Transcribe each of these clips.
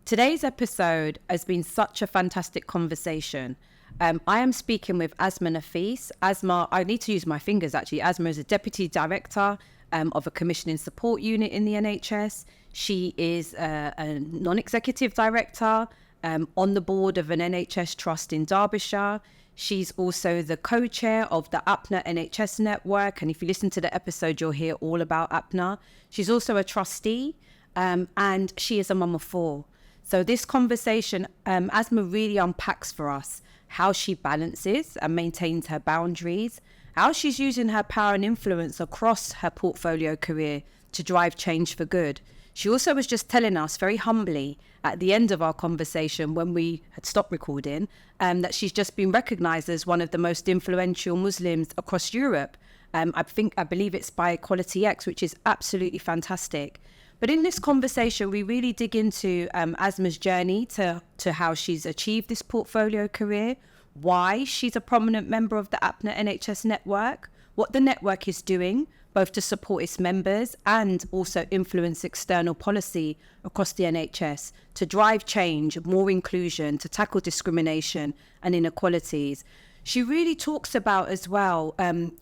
Today's episode has been such a fantastic conversation. I am speaking with Asma Nafees. Asma, I need to use my fingers actually. Asma is a Deputy Director of a Commissioning Support Unit in the NHS. She is a Non-Executive Director on the board of an NHS Trust in Derbyshire. She's also the co-chair of the APNA NHS network. And if you listen to the episode, you'll hear all about APNA. She's also a trustee and she is a mum of 4. So this conversation, Asma really unpacks for us how she balances and maintains her boundaries, how she's using her power and influence across her portfolio career to drive change for good. She also was just telling us very humbly at the end of our conversation when we had stopped recording that she's just been recognised as one of the most influential Muslims across Europe. I believe it's by Equality X, which is absolutely fantastic. But in this conversation, we really dig into Asma's journey to how she's achieved this portfolio career, why she's a prominent member of the APNA NHS network, what the network is doing, both to support its members and also influence external policy across the NHS to drive change, more inclusion, to tackle discrimination and inequalities. She really talks about as well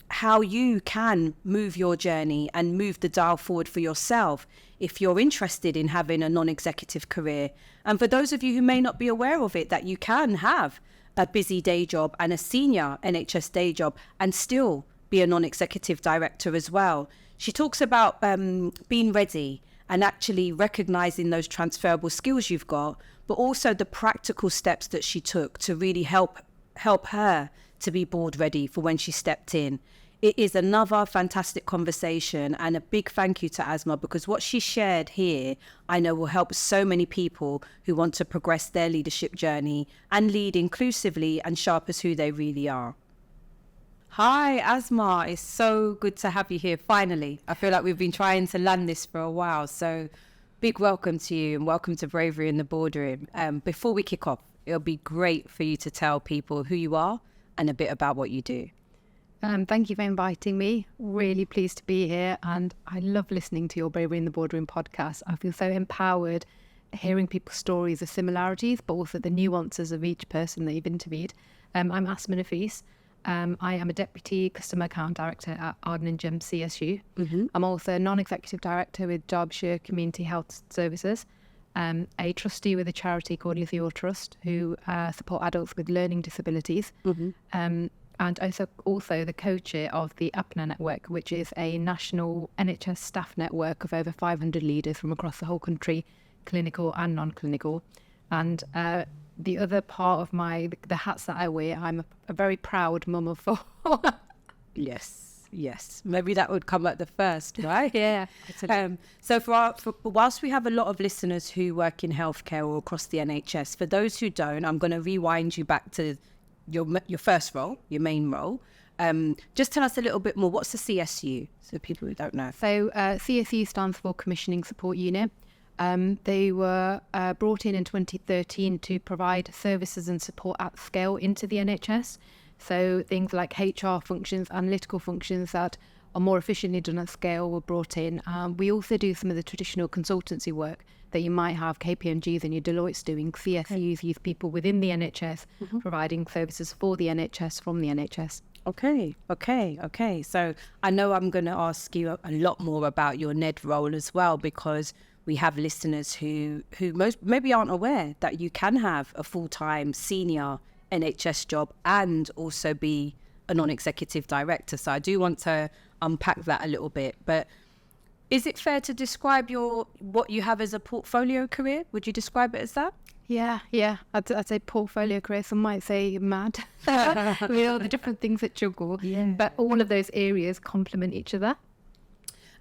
how you can move your journey and move the dial forward for yourself if you're interested in having a non-executive career. And for those of you who may not be aware of it, that you can have a busy day job and a senior NHS day job and still be a non-executive director as well. She talks about being ready and actually recognising those transferable skills you've got, but also the practical steps that she took to really help her to be board ready for when she stepped in. It is another fantastic conversation, and a big thank you to Asma, because what she shared here I know will help so many people who want to progress their leadership journey and lead inclusively and sharp as who they really are. Hi Asma, it's so good to have you here finally. I feel like we've been trying to land this for a while, so big welcome to you and welcome to Bravery in the Boardroom. Before we kick off, it'll be great for you to tell people who you are and a bit about what you do. Thank you for inviting me. Really pleased to be here, and I love listening to your Bravery in the Boardroom podcast. I feel so empowered hearing people's stories of similarities, but also the nuances of each person that you've interviewed. I'm Asma Nafees. I am a Deputy Customer Account Director at Arden and GEM CSU. Mm-hmm. I'm also a Non-Executive Director with Derbyshire Community Health Services, a trustee with a charity called Lisieux Trust, who support adults with learning disabilities, and also the co-chair of the APNA network, which is a national NHS staff network of over 500 leaders from across the whole country, clinical and non-clinical. And the other part of the hats that I wear, I'm a very proud mum of 4. Yes. Maybe that would come at the first, right? Yeah. So whilst we have a lot of listeners who work in healthcare or across the NHS, for those who don't, I'm going to rewind you back to your first role, your main role. Just tell us a little bit more. What's the CSU? So people who don't know. So CSU stands for Commissioning Support Unit. They were brought in 2013 to provide services and support at scale into the NHS. So things like HR functions, analytical functions that are more efficiently done at scale were brought in. We also do some of the traditional consultancy work that you might have KPMGs and your Deloitte's doing. CSUs use people within the NHS, providing services for the NHS from the NHS. Okay. So I know I'm going to ask you a lot more about your NED role as well, because we have listeners who maybe aren't aware that you can have a full-time senior NHS job and also be a non-executive director. So I do want to unpack that a little bit. But is it fair to describe what you have as a portfolio career? Would you describe it as that? Yeah. I'd say portfolio career. Some might say mad. With all the different things that juggle. Yeah. But all of those areas complement each other.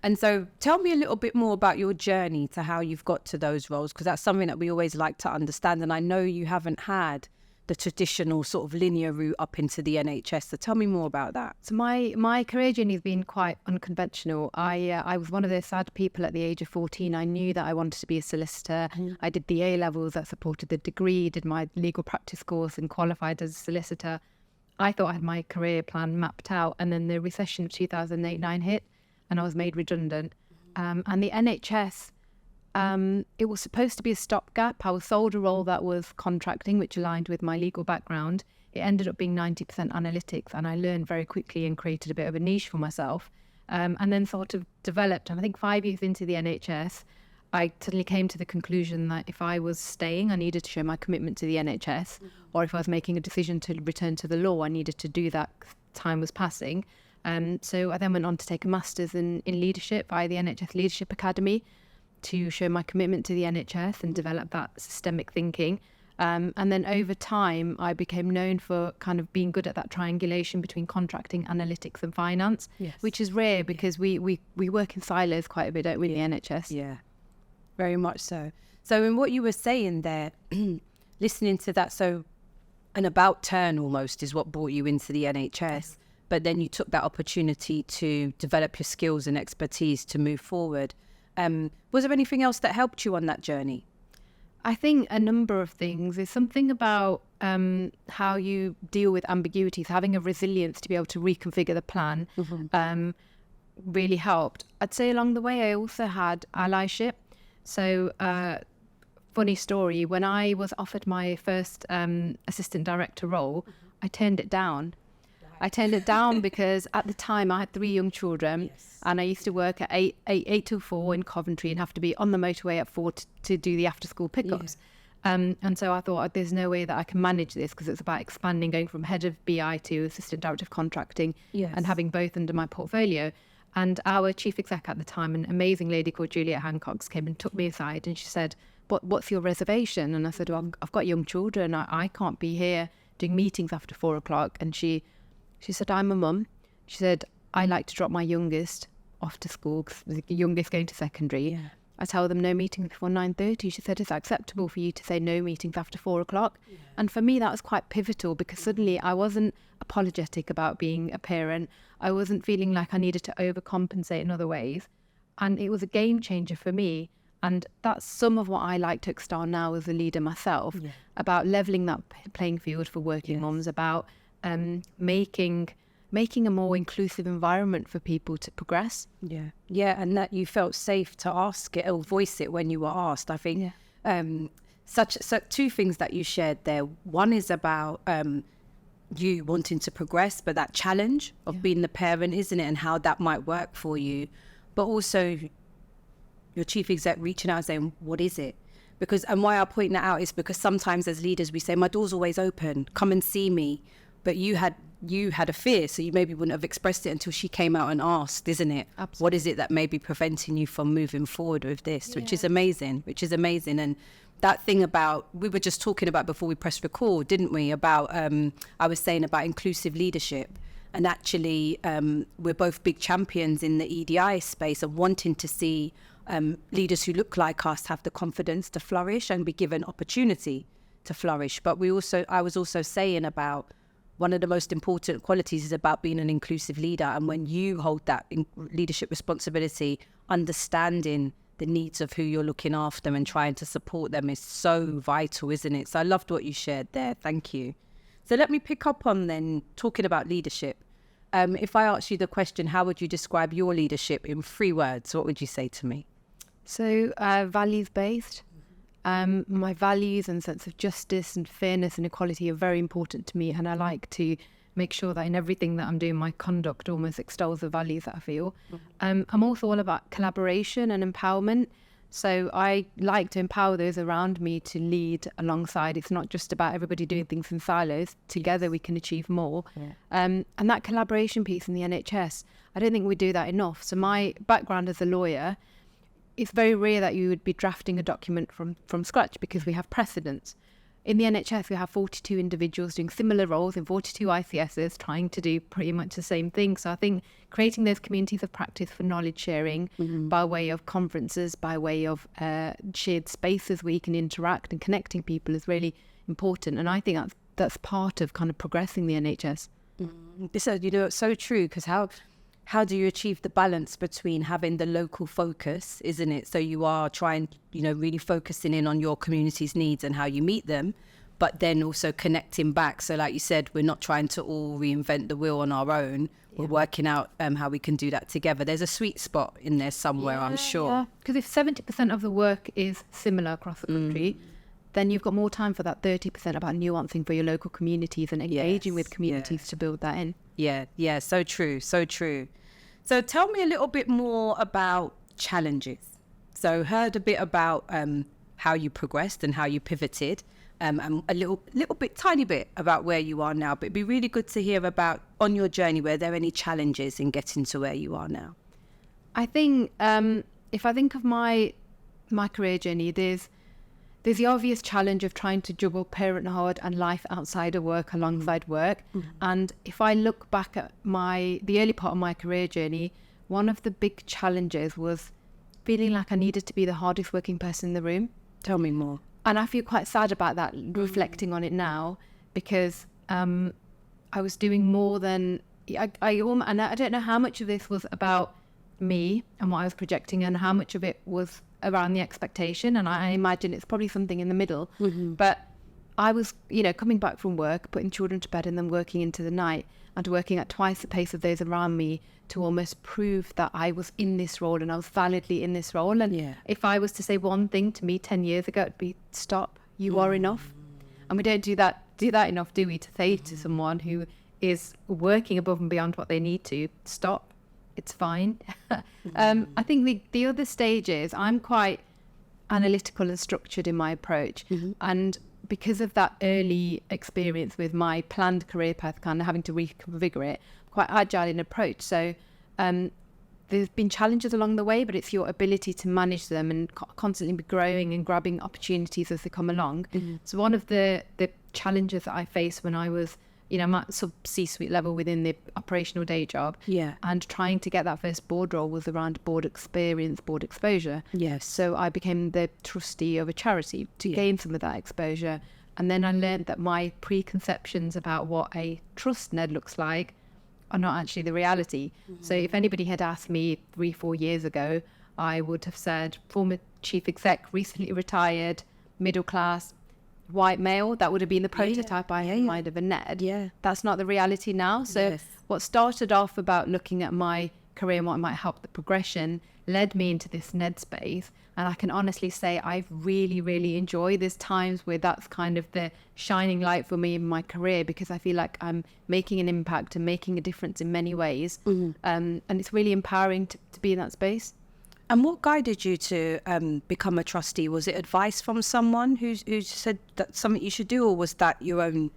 And so tell me a little bit more about your journey to how you've got to those roles, because that's something that we always like to understand. And I know you haven't had the traditional sort of linear route up into the NHS. So tell me more about that. So my career journey has been quite unconventional. I was one of those sad people at the age of 14. I knew that I wanted to be a solicitor. I did the A-levels that supported the degree, did my legal practice course and qualified as a solicitor. I thought I had my career plan mapped out, and then the recession of 2008-9 hit and I was made redundant. And the NHS It was supposed to be a stopgap. I was sold a role that was contracting, which aligned with my legal background. It ended up being 90% analytics, and I learned very quickly and created a bit of a niche for myself. And then sort of developed, and I think 5 years into the NHS, I suddenly came to the conclusion that if I was staying, I needed to show my commitment to the NHS, or if I was making a decision to return to the law, I needed to do that. Time was passing. So I then went on to take a master's in leadership via the NHS Leadership Academy to show my commitment to the NHS and develop that systemic thinking. And then over time, I became known for kind of being good at that triangulation between contracting, analytics and finance, which is rare because we work in silos quite a bit, don't we, the NHS? Yeah, very much so. So in what you were saying there, listening to that, so an about turn almost is what brought you into the NHS, but then you took that opportunity to develop your skills and expertise to move forward. Was there anything else that helped you on that journey? I think a number of things. There's something about how you deal with ambiguities, having a resilience to be able to reconfigure the plan really helped. I'd say along the way I also had allyship. So funny story, when I was offered my first assistant director role, I turned it down. I turned it down because at the time I had 3 young children and I used to work at 8 till 4 in Coventry and have to be on the motorway at 4 to do the after school pickups. And so I thought there's no way that I can manage this because it's about expanding, going from head of BI to assistant director of contracting and having both under my portfolio. And our chief exec at the time, an amazing lady called Juliet Hancock, came and took me aside and she said, what's your reservation? And I said, well, I've got young children. I can't be here doing meetings after 4 o'clock. And she said, I'm a mum. She said, I like to drop my youngest off to school, 'cause the youngest going to secondary. I tell them no meetings before 9:30. She said, it's acceptable for you to say no meetings after 4 o'clock. And for me, that was quite pivotal because suddenly I wasn't apologetic about being a parent. I wasn't feeling like I needed to overcompensate in other ways. And it was a game changer for me. And that's some of what I like to extol now as a leader myself, about levelling that playing field for working mums, about making a more inclusive environment for people to progress. And that you felt safe to ask it or voice it when you were asked. I think such 2 things that you shared there. One is about you wanting to progress, but that challenge of being the parent, isn't it, and how that might work for you, but also your chief exec reaching out and saying, what is it? Because, and why I point that out is because sometimes as leaders we say, my door's always open, come and see me. But you had a fear, so you maybe wouldn't have expressed it until she came out and asked, isn't it? Absolutely. What is it that may be preventing you from moving forward with this? Which is amazing. And that thing about, we were just talking about before we pressed record, didn't we? About, I was saying about inclusive leadership. And actually, we're both big champions in the EDI space of wanting to see leaders who look like us have the confidence to flourish and be given opportunity to flourish. But I was also saying about, one of the most important qualities is about being an inclusive leader. And when you hold that leadership responsibility, understanding the needs of who you're looking after and trying to support them is so vital, isn't it? So I loved what you shared there. Thank you. So let me pick up on then talking about leadership. If I asked you the question, how would you describe your leadership in 3 words? What would you say to me? So values-based. My values and sense of justice and fairness and equality are very important to me, and I like to make sure that in everything that I'm doing, my conduct almost extols the values that I feel. I'm also all about collaboration and empowerment. So I like to empower those around me to lead alongside. It's not just about everybody doing things in silos. Together we can achieve more. And that collaboration piece in the NHS, I don't think we do that enough. So my background as a lawyer, it's very rare that you would be drafting a document from scratch because we have precedents. In the NHS, we have 42 individuals doing similar roles in 42 ICSs trying to do pretty much the same thing. So I think creating those communities of practice for knowledge sharing by way of conferences, by way of shared spaces where you can interact and connecting people is really important. And I think that's part of kind of progressing the NHS. This is, it's so true, because how do you achieve the balance between having the local focus, isn't it? So you are trying, really focusing in on your community's needs and how you meet them, but then also connecting back. So like you said, we're not trying to all reinvent the wheel on our own. We're working out how we can do that together. There's a sweet spot in there somewhere, I'm sure. Because if 70% of the work is similar across the country, then you've got more time for that 30% about nuancing for your local communities and engaging with communities to build that in. Yeah, so true, so true. So tell me a little bit more about challenges. So heard a bit about how you progressed and how you pivoted, and a little bit, tiny bit about where you are now. But it'd be really good to hear about on your journey, were there any challenges in getting to where you are now? I think if I think of my career journey, there's the obvious challenge of trying to juggle parenthood and life outside of work alongside work. And if I look back at the early part of my career journey, one of the big challenges was feeling like I needed to be the hardest working person in the room. Tell me more. And I feel quite sad about that, reflecting on it now, because I was doing more than and I don't know how much of this was about me and what I was projecting and how much of it was around the expectation. And I imagine it's probably something in the middle. But I was, coming back from work, putting children to bed and then working into the night and working at twice the pace of those around me to almost prove that I was in this role and I was validly in this role. And if I was to say one thing to me 10 years ago, it'd be stop, you are enough. And we don't do that enough, do we, to say to someone who is working above and beyond what they need to, stop, it's fine. I think the other stage is I'm quite analytical and structured in my approach. And because of that early experience with my planned career path, kind of having to reconfigure it, quite agile in approach. So there's been challenges along the way, but it's your ability to manage them and constantly be growing and grabbing opportunities as they come along. So one of the challenges that I faced when I was, I'm at sub C-suite level within the operational day job. And trying to get that first board role was around board experience, board exposure. So I became the trustee of a charity to gain some of that exposure. And then I learned that my preconceptions about what a trust NED looks like are not actually the reality. So if anybody had asked me 3-4 years ago, I would have said former chief exec, recently retired, middle class, white male. That would have been the prototype I had in mind of a NED. That's not the reality now. So what started off about looking at my career and what might help the progression led me into this NED space. And I can honestly say I've really, really enjoyed. There's times where that's kind of the shining light for me in my career, because I feel like I'm making an impact and making a difference in many ways. And it's really empowering to be in that space. And what guided you to become a trustee? Was it advice from someone who said that's something you should do, or was that your own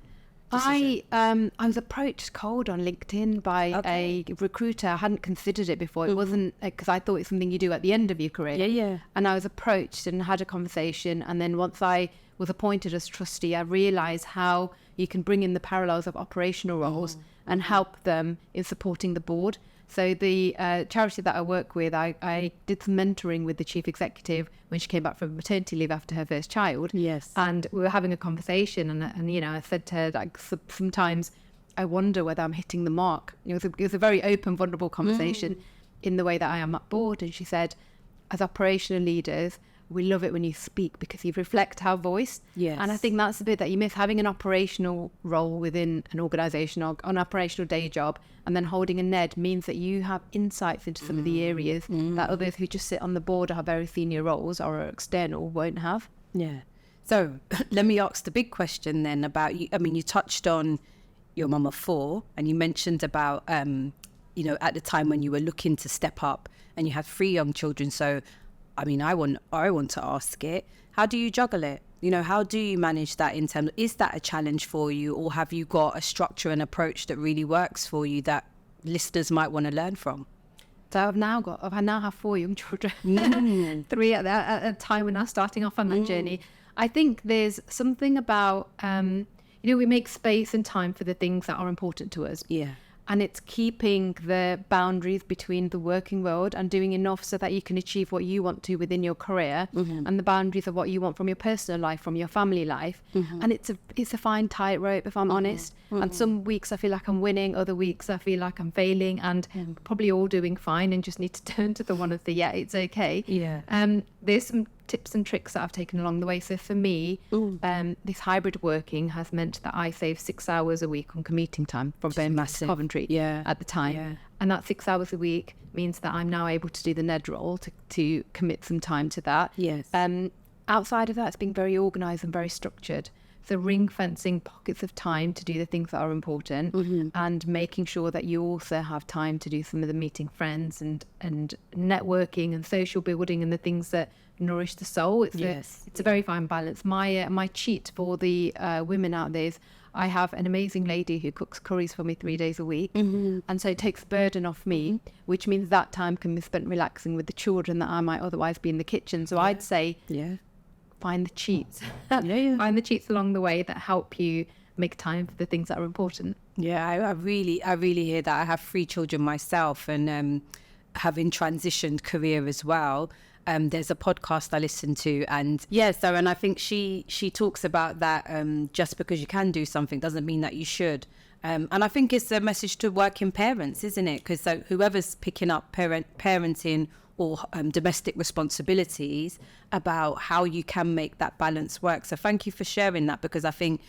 decision? I was approached cold on LinkedIn by a recruiter. I hadn't considered it before. It wasn't because I thought it's something you do at the end of your career. And I was approached and had a conversation. And then once I was appointed as trustee, I realised how you can bring in the parallels of operational roles and help them in supporting the board. So the charity that I work with, I did some mentoring with the chief executive when she came back from maternity leave after her first child. And we were having a conversation, and I said to her, like, sometimes I wonder whether I'm hitting the mark. It was a very open, vulnerable conversation in the way that I am at board. And she said, as operational leaders, we love it when you speak because you reflect our voice. And I think that's the bit that you miss, having an operational role within an organisation or an operational day job, and then holding a NED means that you have insights into some of the areas that others who just sit on the board or have very senior roles or are external won't have. So let me ask the big question then about you. I mean, you touched on your mum of 4, and you mentioned about, at the time when you were looking to step up and you had 3 young children. So I mean, I want to ask it. How do you juggle it? How do you manage that in terms? Is that a challenge for you, or have you got a structure and approach that really works for you that listeners might want to learn from? So I now have 4 young children, 3 at a time when I was starting off on that journey. I think there's something about, we make space and time for the things that are important to us. And it's keeping the boundaries between the working world and doing enough so that you can achieve what you want to within your career, and the boundaries of what you want from your personal life, from your family life. And it's a fine tightrope, if I'm honest. And some weeks I feel like I'm winning, other weeks I feel like I'm failing, and probably all doing fine and just need to turn to the one of the it's okay. There's some tips and tricks that I've taken along the way. So for me, this hybrid working has meant that I save 6 hours a week on commuting time from Birmingham to Coventry at the time. Yeah. And that 6 hours a week means that I'm now able to do the NED role, to commit some time to that. Yes. Outside of that, it's been very organised and very structured. So ring fencing pockets of time to do the things that are important, and making sure that you also have time to do some of the meeting friends and networking and social building and the things that nourish the soul. It's a very fine balance. My cheat for the women out there is I have an amazing lady who cooks curries for me 3 days a week. And so it takes the burden off me, which means that time can be spent relaxing with the children that I might otherwise be in the kitchen. So I'd say find the cheats. Find the cheats along the way that help you make time for the things that are important. Yeah, I really hear that. I have 3 children myself, and having transitioned career as well. There's a podcast I listen to, and and I think she talks about that. Just because you can do something doesn't mean that you should. And I think it's a message to working parents, isn't it? Because whoever's picking up parenting or domestic responsibilities, about how you can make that balance work. So thank you for sharing that, because I think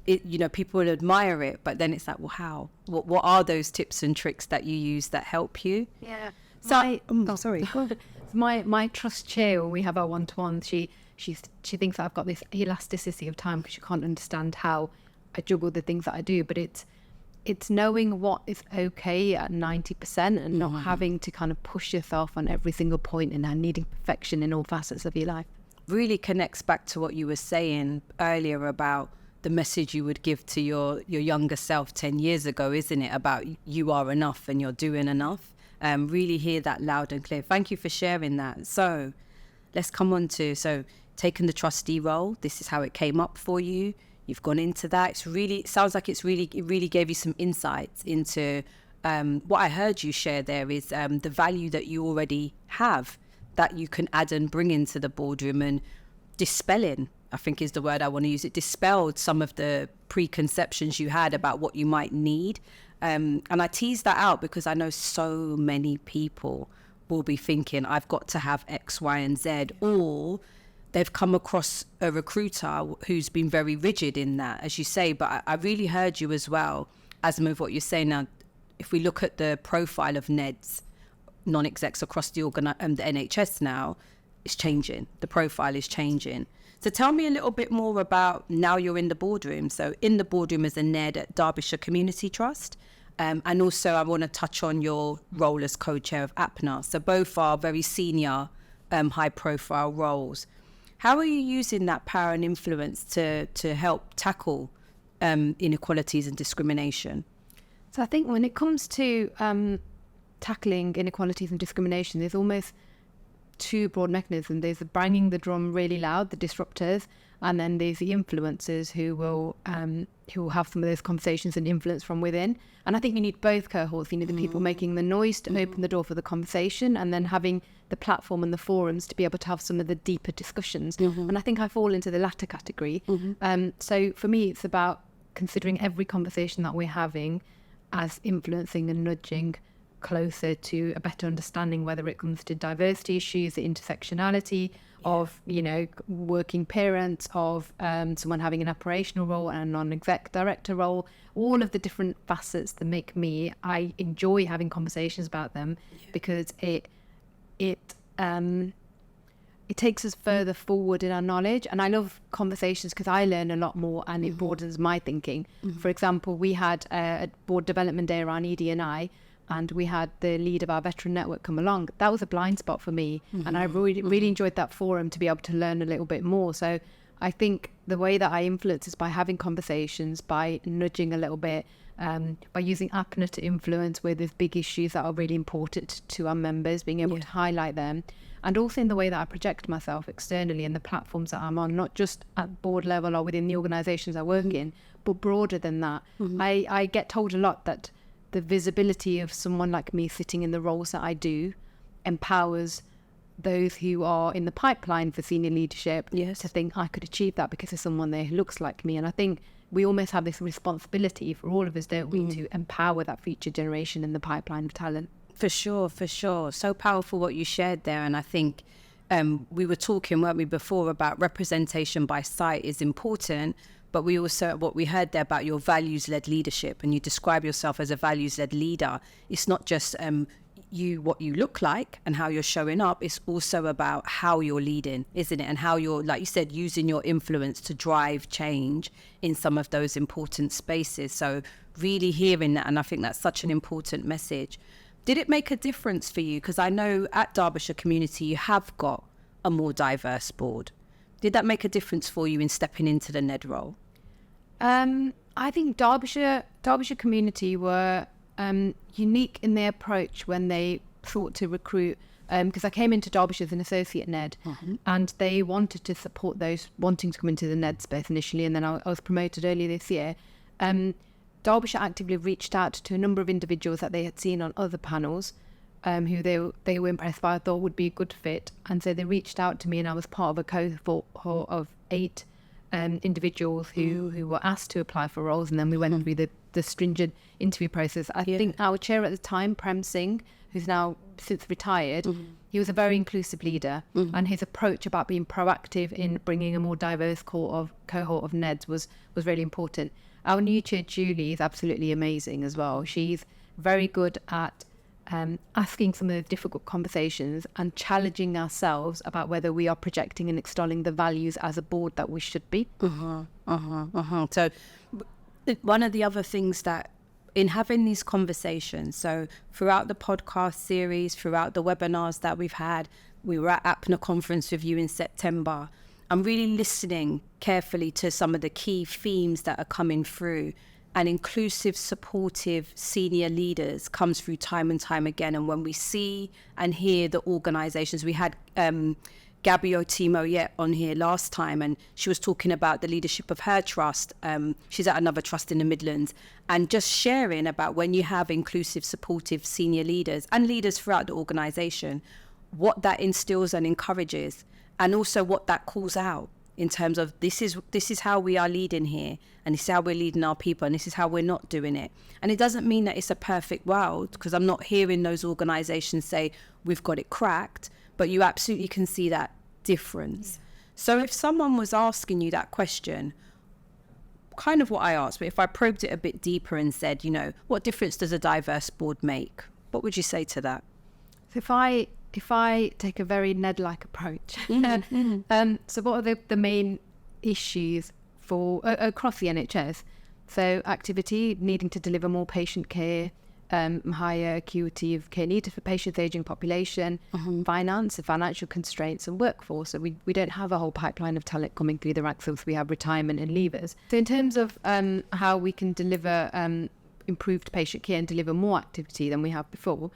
people will admire it, but then it's like, well, how? What are those tips and tricks that you use that help you? Yeah. So, sorry. My trust chair, when we have our one-to-one, she thinks that I've got this elasticity of time because she can't understand how I juggle the things that I do. But it's knowing what is okay at 90% and not having to kind of push yourself on every single point and needing perfection in all facets of your life. Really connects back to what you were saying earlier about the message you would give to your younger self 10 years ago, isn't it? About you are enough and you're doing enough. Really hear that loud and clear. Thank you for sharing that. So let's come on to, taking the trustee role, this is how it came up for you. You've gone into that. It sounds like it really gave you some insights into what I heard you share there is the value that you already have that you can add and bring into the boardroom, and dispelling, I think is the word I want to use. It dispelled some of the preconceptions you had about what you might need. And I tease that out because I know so many people will be thinking, I've got to have X, Y, and Z, or they've come across a recruiter who's been very rigid in that, as you say. But I really heard you as well, Asma, with what you're saying. Now, if we look at the profile of NEDs, non-execs across the NHS now, it's changing. The profile is changing. So tell me a little bit more about now you're in the boardroom. So in the boardroom as a NED at Derbyshire Community Trust. And also I want to touch on your role as co-chair of APNA. So both are very senior, high-profile roles. How are you using that power and influence to help tackle inequalities and discrimination? So I think when it comes to tackling inequalities and discrimination, there's almost 2 broad mechanisms. There's the banging the drum really loud, the disruptors, and then there's the influencers who will have some of those conversations and influence from within. And I think you need both cohorts. You need the people making the noise to open the door for the conversation, and then having the platform and the forums to be able to have some of the deeper discussions. And I think I fall into the latter category. So for me, it's about considering every conversation that we're having as influencing and nudging closer to a better understanding, whether it comes to diversity issues, the intersectionality of, working parents, of someone having an operational role and a non-exec director role, all of the different facets that make I enjoy having conversations about them, because it takes us further forward in our knowledge. And I love conversations because I learn a lot more and it broadens my thinking. For example, we had a board development day around ED&I, and we had the lead of our veteran network come along. That was a blind spot for me, and I really enjoyed that forum to be able to learn a little bit more. So I think the way that I influence is by having conversations, by nudging a little bit, by using APNA to influence where there's big issues that are really important to our members, being able to highlight them, and also in the way that I project myself externally and the platforms that I'm on, not just at board level or within the organisations I work in, but broader than that. I get told a lot that the visibility of someone like me sitting in the roles that I do empowers those who are in the pipeline for senior leadership to think I could achieve that because there's someone there who looks like me. And I think we almost have this responsibility for all of us, don't we, to empower that future generation in the pipeline of talent. For sure. So powerful what you shared there. And I think we were talking, weren't we, before, about representation by site is important, but we also, what we heard there about your values-led leadership, and you describe yourself as a values-led leader. It's not just what you look like and how you're showing up. It's also about how you're leading, isn't it? And how you're, like you said, using your influence to drive change in some of those important spaces. So really hearing that, and I think that's such an important message. Did it make a difference for you? Because I know at Derbyshire Community you have got a more diverse board. Did that make a difference for you in stepping into the NED role? I think Derbyshire Community were unique in their approach when they thought to recruit, because I came into Derbyshire as an associate NED, and they wanted to support those wanting to come into the NED space initially, and then I was promoted earlier this year. Derbyshire actively reached out to a number of individuals that they had seen on other panels, who they were impressed by, I thought would be a good fit, and so they reached out to me, and I was part of a cohort of 8 individuals who were asked to apply for roles, and then we went through the stringent interview process. I think our chair at the time, Prem Singh, who's now since retired, he was a very inclusive leader, and his approach about being proactive in bringing a more diverse cohort of NEDs was really important. Our new chair, Julie, is absolutely amazing as well. She's very good at asking some of the difficult conversations and challenging ourselves about whether we are projecting and extolling the values as a board that we should be. So one of the other things that in having these conversations, so throughout the podcast series, throughout the webinars that we've had, we were at APNA conference with you in September. I'm really listening carefully to some of the key themes that are coming through, and inclusive, supportive senior leaders comes through time and time again. And when we see and hear the organisations, we had Gabby Otimo on here last time, and she was talking about the leadership of her trust. She's at another trust in the Midlands, and just sharing about when you have inclusive, supportive senior leaders and leaders throughout the organisation, what that instills and encourages, and also what that calls out in terms of this is how we are leading here, and this is how we're leading our people, and this is how we're not doing it. And it doesn't mean that it's a perfect world, because I'm not hearing those organisations say we've got it cracked, but you absolutely can see that difference. So if someone was asking you that question, kind of what I asked, but if I probed it a bit deeper and said, what difference does a diverse board make? What would you say to that? So if I take a very NED-like approach, so what are the main issues for across the NHS? So activity, needing to deliver more patient care, higher acuity of care needed for patients, ageing population, finance, financial constraints, and workforce. So we don't have a whole pipeline of talent coming through the ranks, so we have retirement and leavers. So in terms of how we can deliver improved patient care and deliver more activity than we have before,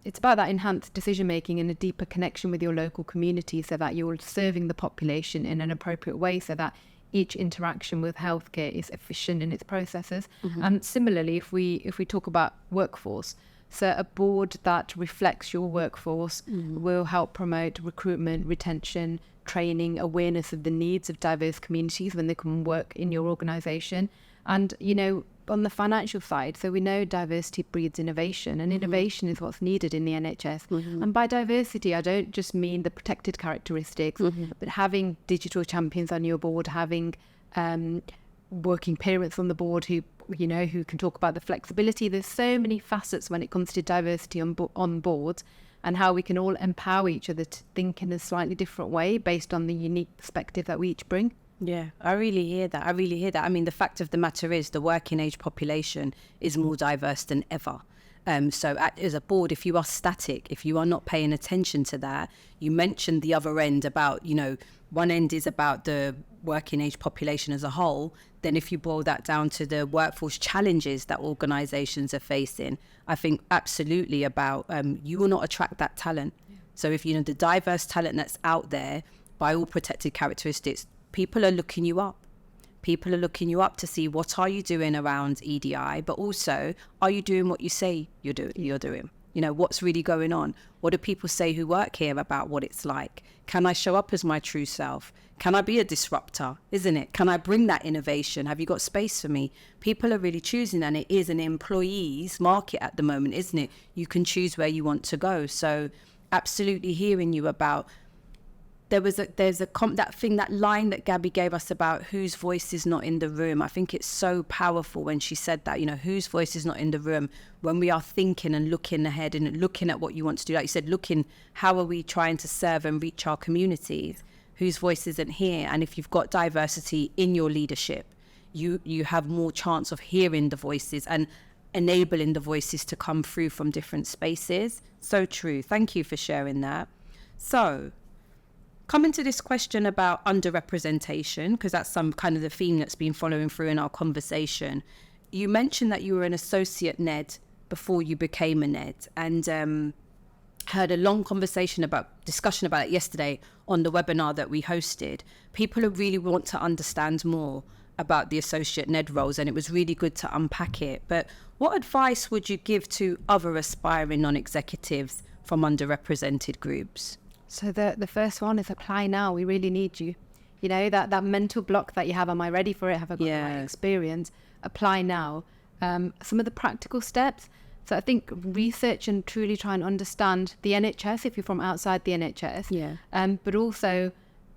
it's about that enhanced decision making and a deeper connection with your local community, so that you're serving the population in an appropriate way, so that each interaction with healthcare is efficient in its processes. And similarly, if we talk about workforce, so a board that reflects your workforce will help promote recruitment, retention, training, awareness of the needs of diverse communities when they come and work in your organisation. And on the financial side, so we know diversity breeds innovation, and innovation is what's needed in the NHS. And by diversity, I don't just mean the protected characteristics, but having digital champions on your board, having working parents on the board who can talk about the flexibility. There's so many facets when it comes to diversity on boards, and how we can all empower each other to think in a slightly different way based on the unique perspective that we each bring. Yeah, I really hear that. I mean, the fact of the matter is the working age population is more diverse than ever. So as a board, if you are static, if you are not paying attention to that, you mentioned the other end about, one end is about the working age population as a whole. Then if you boil that down to the workforce challenges that organisations are facing, I think absolutely about you will not attract that talent. So if the diverse talent that's out there, by all protected characteristics, people are looking you up. People are looking you up to see what are you doing around EDI, but also are you doing what you say you're doing? What's really going on? What do people say who work here about what it's like? Can I show up as my true self? Can I be a disruptor? Isn't it? Can I bring that innovation? Have you got space for me? People are really choosing, and it is an employee's market at the moment, isn't it? You can choose where you want to go. So absolutely hearing you about that line that Gabby gave us about whose voice is not in the room. I think it's so powerful when she said that, whose voice is not in the room when we are thinking and looking ahead and looking at what you want to do. Like you said, how are we trying to serve and reach our communities? Whose voice isn't here? And if you've got diversity in your leadership, you have more chance of hearing the voices and enabling the voices to come through from different spaces. So true. Thank you for sharing that. So, coming to this question about underrepresentation, because that's some kind of the theme that's been following through in our conversation. You mentioned that you were an associate NED before you became a NED, and had a long discussion about it yesterday on the webinar that we hosted. People who really want to understand more about the associate NED roles, and it was really good to unpack it. But what advice would you give to other aspiring non-executives from underrepresented groups? So the first one is apply now. We really need you. That mental block that you have, am I ready for it? Have I got the right experience? Apply now. Some of the practical steps. So I think research and truly try and understand the NHS if you're from outside the NHS. But also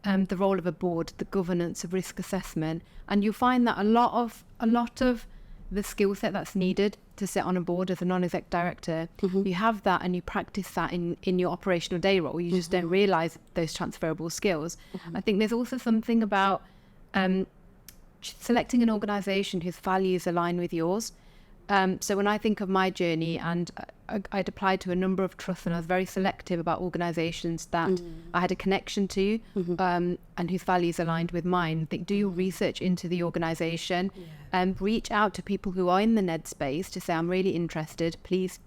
the role of a board, the governance of risk assessment. And you'll find that a lot of the skill set that's needed to sit on a board as a non-exec director, you have that and you practice that in your operational day role. You just don't realise those transferable skills. I think there's also something about selecting an organisation whose values align with yours. So when I think of my journey, and I'd applied to a number of trusts, and I was very selective about organisations that I had a connection to and whose values aligned with mine. I think do your research into the organisation and reach out to people who are in the NED space to say, I'm really interested. Please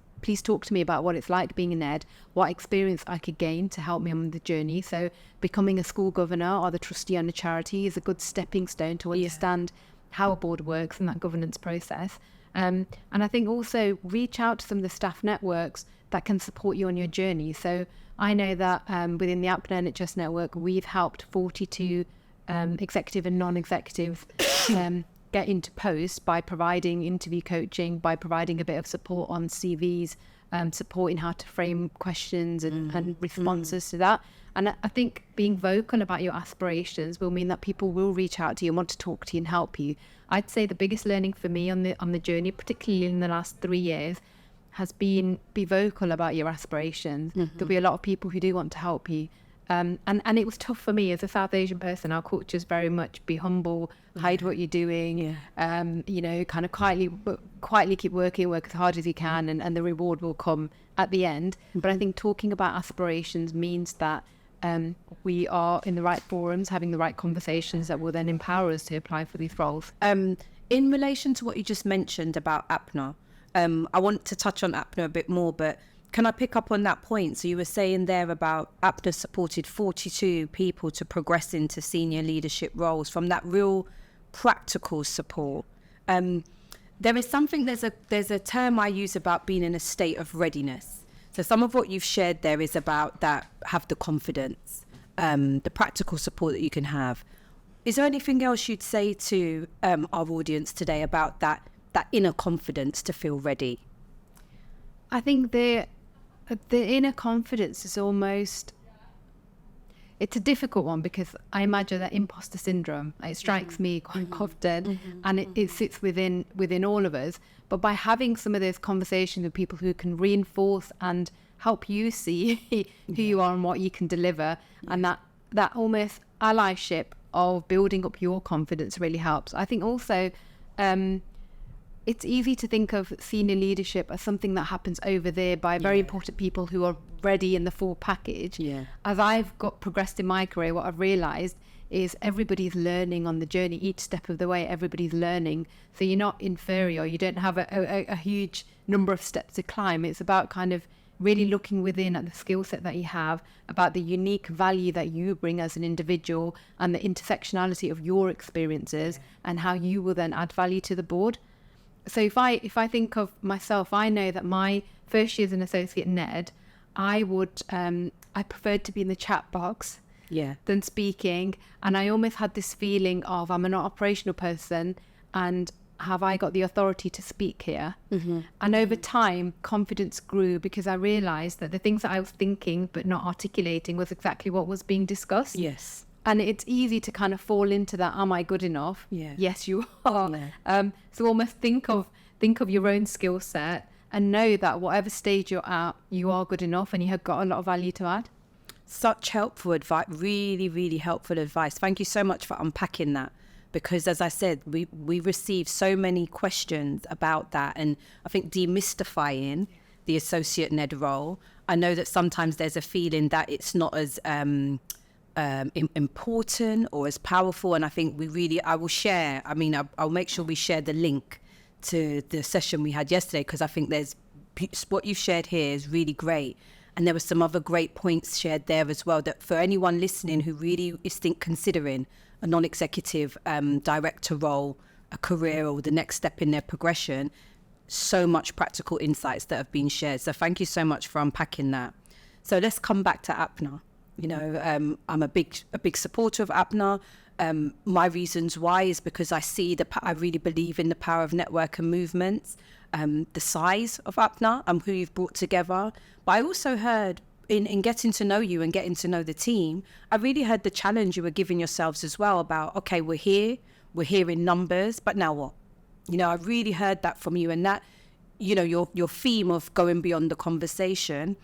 talk to me about what it's like being a NED, what experience I could gain to help me on the journey. So becoming a school governor or the trustee on a charity is a good stepping stone to understand how a board works and that governance process. And I think also reach out to some of the staff networks that can support you on your journey. So I know that within the APNA NHS network, we've helped 42 executive and non-executives get into post by providing interview coaching, by providing a bit of support on CVs, supporting how to frame questions and responses to that. And I think being vocal about your aspirations will mean that people will reach out to you and want to talk to you and help you. I'd say the biggest learning for me on the journey, particularly in the last 3 years, has been be vocal about your aspirations. There'll be a lot of people who do want to help you. And it was tough for me as a South Asian person. Our culture is very much be humble, hide what you're doing, kind of quietly keep working, work as hard as you can, and the reward will come at the end. But I think talking about aspirations means that we are in the right forums, having the right conversations that will then empower us to apply for these roles. In relation to what you just mentioned about APNA, I want to touch on APNA a bit more, but can I pick up on that point? So you were saying there about APNA supported 42 people to progress into senior leadership roles from that real practical support. There is something, there's a term I use about being in a state of readiness. So some of what you've shared there is about that, have the confidence, the practical support that you can have. Is there anything else you'd say to our audience today about that inner confidence to feel ready? I think the inner confidence is almost, it's a difficult one because I imagine that imposter syndrome, it strikes me quite often, and it sits within all of us. But by having some of those conversations with people who can reinforce and help you see who you are and what you can deliver, and that almost allyship of building up your confidence really helps. I think also it's easy to think of senior leadership as something that happens over there by very important people who are ready in the full package. As I've progressed in my career, what I've realised is everybody's learning on the journey. Each step of the way, everybody's learning. So you're not inferior. You don't have a huge number of steps to climb. It's about kind of really looking within at the skill set that you have, about the unique value that you bring as an individual and the intersectionality of your experiences and how you will then add value to the board. So if I think of myself, I know that my first year as an associate NED, I preferred to be in the chat box than speaking. And I almost had this feeling of I'm an operational person and have I got the authority to speak here? And over time, confidence grew because I realised that the things that I was thinking but not articulating was exactly what was being discussed. Yes. And it's easy to kind of fall into that, am I good enough? Yeah. Yes, you are. Yeah. So almost think of your own skill set and know that whatever stage you're at, you are good enough and you have got a lot of value to add. Such helpful advice, really, really helpful advice. Thank you so much for unpacking that. Because as I said, we received so many questions about that, and I think demystifying the associate NED role. I know that sometimes there's a feeling that it's not as important or as powerful, and I think I will share. I mean, I'll make sure we share the link to the session we had yesterday, because I think what you've shared here is really great. And there were some other great points shared there as well, that for anyone listening who really is considering a non-executive director role, a career, or the next step in their progression, so much practical insights that have been shared. So thank you so much for unpacking that. So let's come back to APNA. You know, I'm a big supporter of APNA. My reasons why is because I really believe in the power of network and movements, the size of APNA and who you've brought together. But I also heard in getting to know you and getting to know the team, I really heard the challenge you were giving yourselves as well about, okay, we're here in numbers, but now what? You know, I really heard that from you, and that, you know, your theme of going beyond the conversation.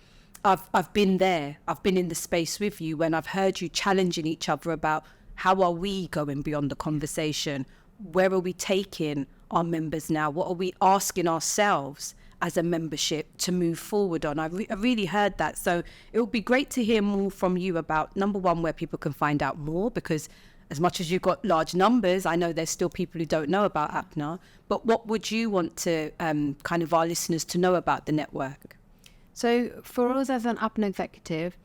I've been there. I've been in the space with you when I've heard you challenging each other about how are we going beyond the conversation? Where are we taking our members now? What are we asking ourselves as a membership to move forward on? I really heard that. So it would be great to hear more from you about, number one, where people can find out more, because as much as you've got large numbers, I know there's still people who don't know about APNA, but what would you want to kind of our listeners to know about the network? So for us as an APNA executive,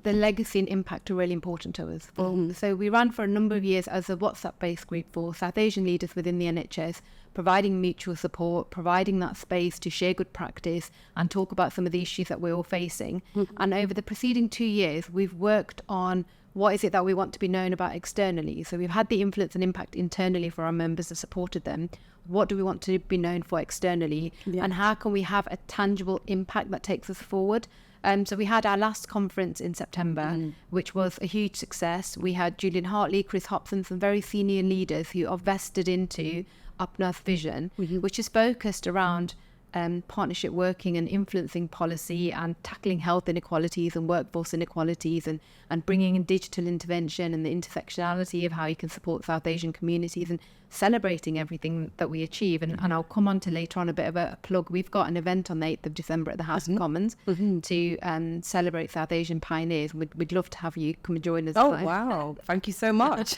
the legacy and impact are really important to us. So we ran for a number of years as a WhatsApp-based group for South Asian leaders within the NHS, providing mutual support, providing that space to share good practice and talk about some of the issues that we're all facing. And over the preceding 2 years, we've worked on what is it that we want to be known about externally. So we've had the influence and impact internally for our members and supported them. What do we want to be known for externally? Yeah. And how can we have a tangible impact that takes us forward? So we had our last conference in September, which was a huge success. We had Julian Hartley, Chris Hobson, some very senior leaders who are vested into APNA's vision, which is focused around partnership working and influencing policy and tackling health inequalities and workforce inequalities and bringing in digital intervention and the intersectionality of how you can support South Asian communities and celebrating everything that we achieve. And I'll come on to later on a bit of a plug. We've got an event on the 8th of December at the House of Commons to celebrate South Asian pioneers. We'd love to have you come and join us. Oh, wow. Thank you so much.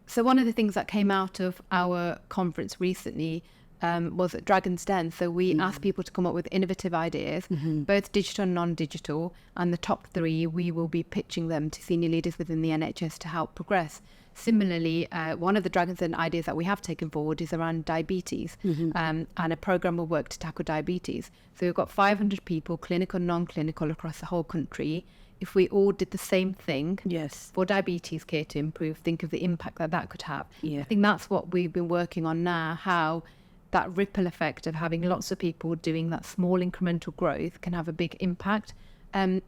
So one of the things that came out of our conference recently was at Dragon's Den. So we asked people to come up with innovative ideas, both digital and non-digital, and the top 3, we will be pitching them to senior leaders within the NHS to help progress. Similarly, one of the Dragon's Den ideas that we have taken forward is around diabetes, and a programme of work to tackle diabetes. So we've got 500 people, clinical and non-clinical, across the whole country. If we all did the same thing for diabetes care to improve, think of the impact that could have. I think that's what we've been working on now, how that ripple effect of having lots of people doing that small incremental growth can have a big impact. And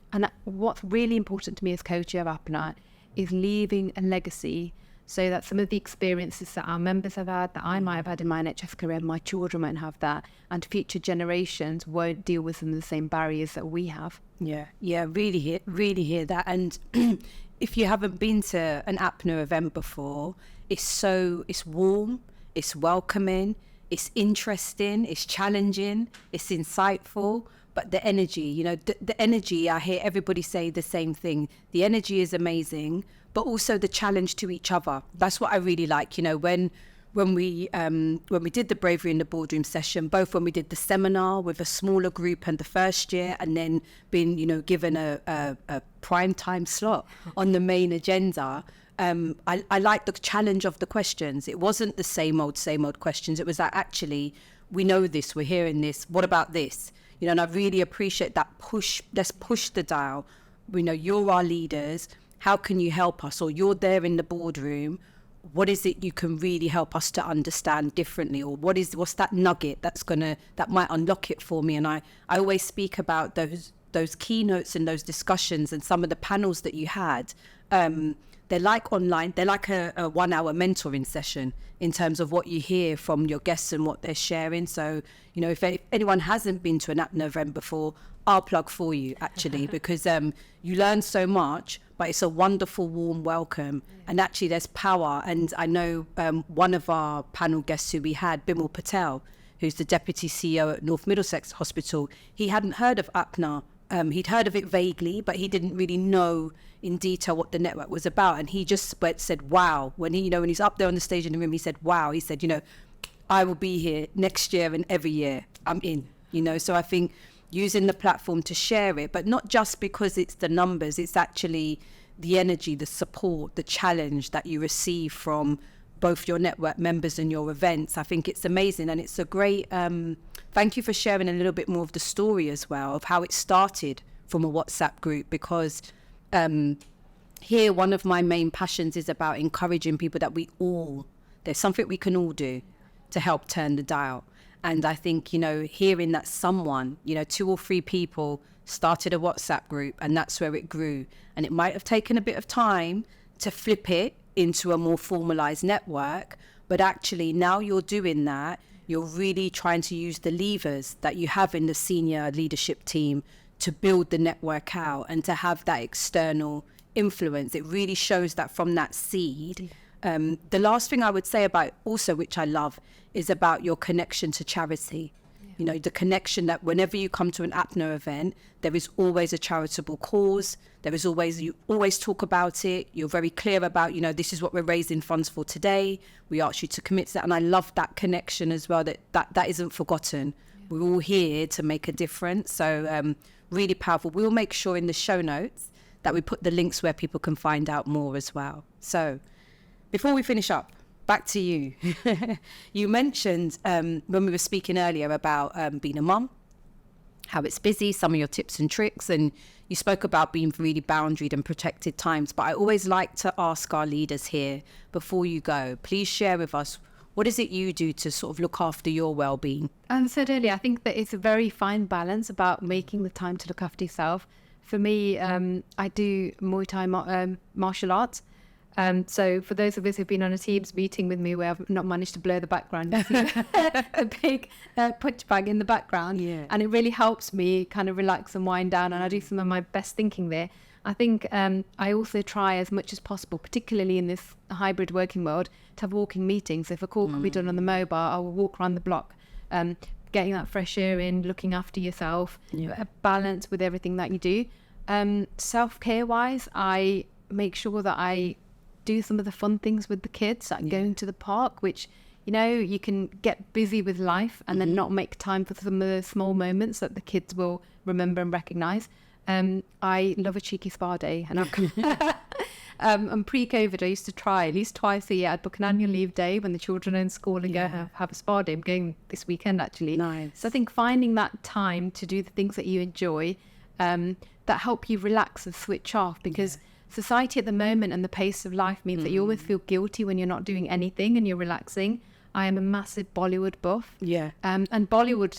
what's really important to me as co-chair of APNA is leaving a legacy, so that some of the experiences that our members have had, that I might have had in my NHS career, my children won't have that, and future generations won't deal with some of the same barriers that we have. Yeah, really hear that. And if you haven't been to an APNA event before, it's warm, it's welcoming, it's interesting, it's challenging, it's insightful, but the energy, the energy, I hear everybody say the same thing. The energy is amazing, but also the challenge to each other. That's what I really like, when we did the Bravery in the Boardroom session, both when we did the seminar with a smaller group and the first year, and then being, given a prime time slot on the main agenda, I like the challenge of the questions. It wasn't the same old questions. It was that actually, we know this, we're hearing this, what about this? And I really appreciate that push. Let's push the dial. You're our leaders. How can you help us? Or you're there in the boardroom. what is it you can really help us to understand differently, or what's that nugget that might unlock it for me? And I always speak about those keynotes and those discussions and some of the panels that you had. They're like online, they're like a 1 hour mentoring session in terms of what you hear from your guests and what they're sharing. So, you know, if anyone hasn't been to an APNA event before, I'll plug for you actually, because you learn so much, but it's a wonderful, warm welcome. And actually there's power. And I know one of our panel guests who we had, Bimal Patel, who's the Deputy CEO at North Middlesex Hospital, he hadn't heard of APNA. He'd heard of it vaguely, but he didn't really know in detail what the network was about. And he just said, wow. When he's up there on the stage in the room, he said, wow. He said, you know, I will be here next year and every year I'm in, you know. So I think using the platform to share it, but not just because it's the numbers, it's actually the energy, the support, the challenge that you receive from both your network members and your events. I think it's amazing. And it's a great, thank you for sharing a little bit more of the story as well, of how it started from a WhatsApp group, because here, one of my main passions is about encouraging people that there's something we can all do to help turn the dial. And I think, you know, hearing that someone, you know, 2 or 3 people started a WhatsApp group, and that's where it grew. And it might have taken a bit of time to flip it into a more formalized network, but actually now you're doing that, you're really trying to use the levers that you have in the senior leadership team to build the network out and to have that external influence. It really shows that from that seed. The last thing I would say about also, which I love, is about your connection to charity. You know, the connection that whenever you come to an APNA event, there is always a charitable cause. You always talk about it. You're very clear about, you know, this is what we're raising funds for today. We ask you to commit to that. And I love that connection as well, that isn't forgotten. Yeah. We're all here to make a difference. So really powerful. We'll make sure in the show notes that we put the links where people can find out more as well. So before we finish up, back to you. You mentioned when we were speaking earlier about being a mum, how it's busy, some of your tips and tricks, and you spoke about being really boundaried and protected times. But I always like to ask our leaders here, before you go, please share with us, what is it you do to sort of look after your well-being? As I said earlier, I think that it's a very fine balance about making the time to look after yourself. For me, I do Muay Thai martial arts. So for those of us who've been on a Teams meeting with me where I've not managed to blur the background, you see a big punch bag in the background. Yeah. And it really helps me kind of relax and wind down, and I do some of my best thinking there. I think I also try as much as possible, particularly in this hybrid working world, to have walking meetings. If a call can be done on the mobile, I will walk around the block, getting that fresh air in, looking after yourself, a balance with everything that you do. Self-care wise, I make sure that I do some of the fun things with the kids, like going to the park, which, you know, you can get busy with life and then not make time for some of the small moments that the kids will remember and recognise. I love a cheeky spa day, and and pre-COVID I used to try at least twice a year. I'd book an annual leave day when the children are in school and go have a spa day. I'm going this weekend actually. Nice. So I think finding that time to do the things that you enjoy, that help you relax and switch off, because society at the moment and the pace of life means that you always feel guilty when you're not doing anything and you're relaxing. I am a massive Bollywood buff. Yeah. And Bollywood,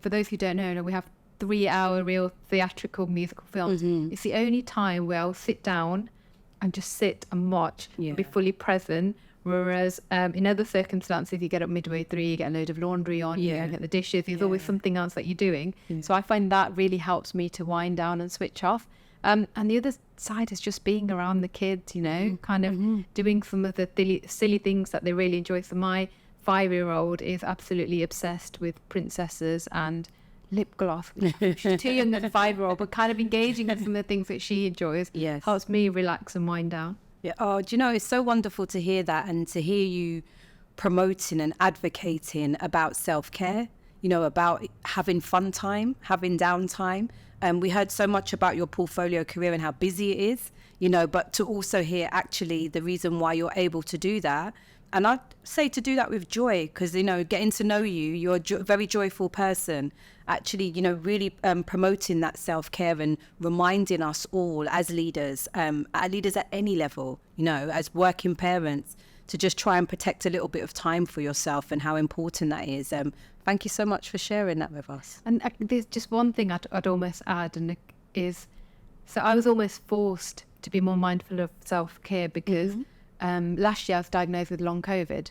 for those who don't know, we have 3-hour real theatrical musical films. It's the only time where I'll sit down and just sit and watch and be fully present. Whereas in other circumstances, you get up midway through, you get a load of laundry on, you get the dishes, there's always something else that you're doing. So I find that really helps me to wind down and switch off. And the other side is just being around the kids, you know, kind of doing some of the silly things that they really enjoy. So my 5-year-old is absolutely obsessed with princesses and lip gloss. She's too young as a 5-year-old, but kind of engaging in some of the things that she enjoys helps me relax and wind down. Yeah. Oh, do you know, it's so wonderful to hear that, and to hear you promoting and advocating about self-care, you know, about having fun time, having downtime. We heard so much about your portfolio career and how busy it is, you know, but to also hear actually the reason why you're able to do that And I'd say to do that with joy, because, getting to know you, you're a very joyful person. Actually, really promoting that self-care and reminding us all as leaders at any level, as working parents, to just try and protect a little bit of time for yourself and how important that is. Thank you so much for sharing that with us. And there's just one thing I'd almost add, and is, so I was almost forced to be more mindful of self-care because last year I was diagnosed with long COVID,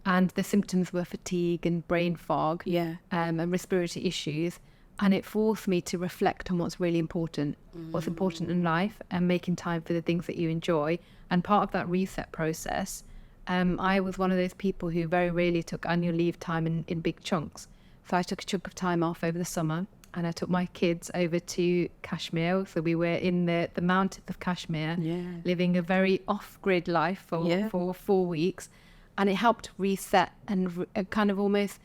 and the symptoms were fatigue and brain fog, and respiratory issues. And it forced me to reflect on what's really important, what's important in life, and making time for the things that you enjoy. And part of that reset process, I was one of those people who very rarely took annual leave time in big chunks. So I took a chunk of time off over the summer, and I took my kids over to Kashmir. So we were in the mountains of Kashmir, living a very off-grid life for 4 weeks. And it helped reset and kind of almost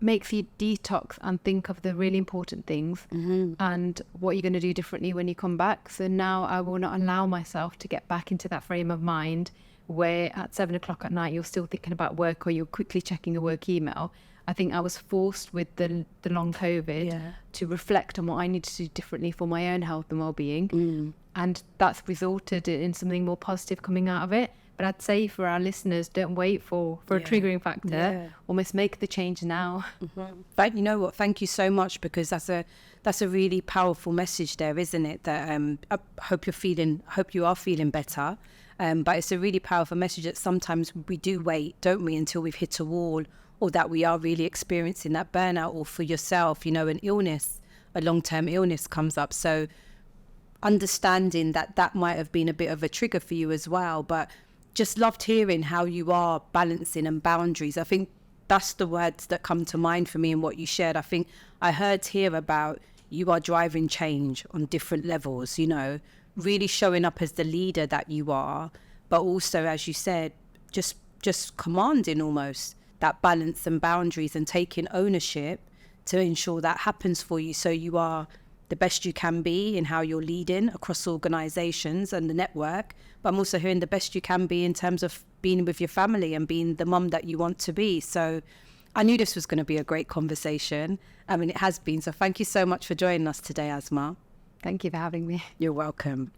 makes you detox and think of the really important things and what you're going to do differently when you come back. So now I will not allow myself to get back into that frame of mind where at 7 o'clock at night you're still thinking about work or you're quickly checking a work email. I think I was forced with the long COVID to reflect on what I need to do differently for my own health and well-being. And that's resulted in something more positive coming out of it. But I'd say for our listeners, don't wait for a triggering factor. Almost make the change now. But you know what? Thank you so much, because that's a really powerful message there, isn't it? That I hope you are feeling better. But it's a really powerful message that sometimes we do wait, don't we, until we've hit a wall, or that we are really experiencing that burnout, or for yourself, an illness, a long-term illness comes up. So understanding that might have been a bit of a trigger for you as well, but just loved hearing how you are balancing and boundaries. I think that's the words that come to mind for me in what you shared. I think I heard here about you are driving change on different levels, really showing up as the leader that you are, but also, as you said, just commanding almost that balance and boundaries and taking ownership to ensure that happens for you, so you are the best you can be in how you're leading across organisations and the network. But I'm also hearing the best you can be in terms of being with your family and being the mum that you want to be. So I knew this was going to be a great conversation. It has been. So thank you so much for joining us today, Asma. Thank you for having me. You're welcome.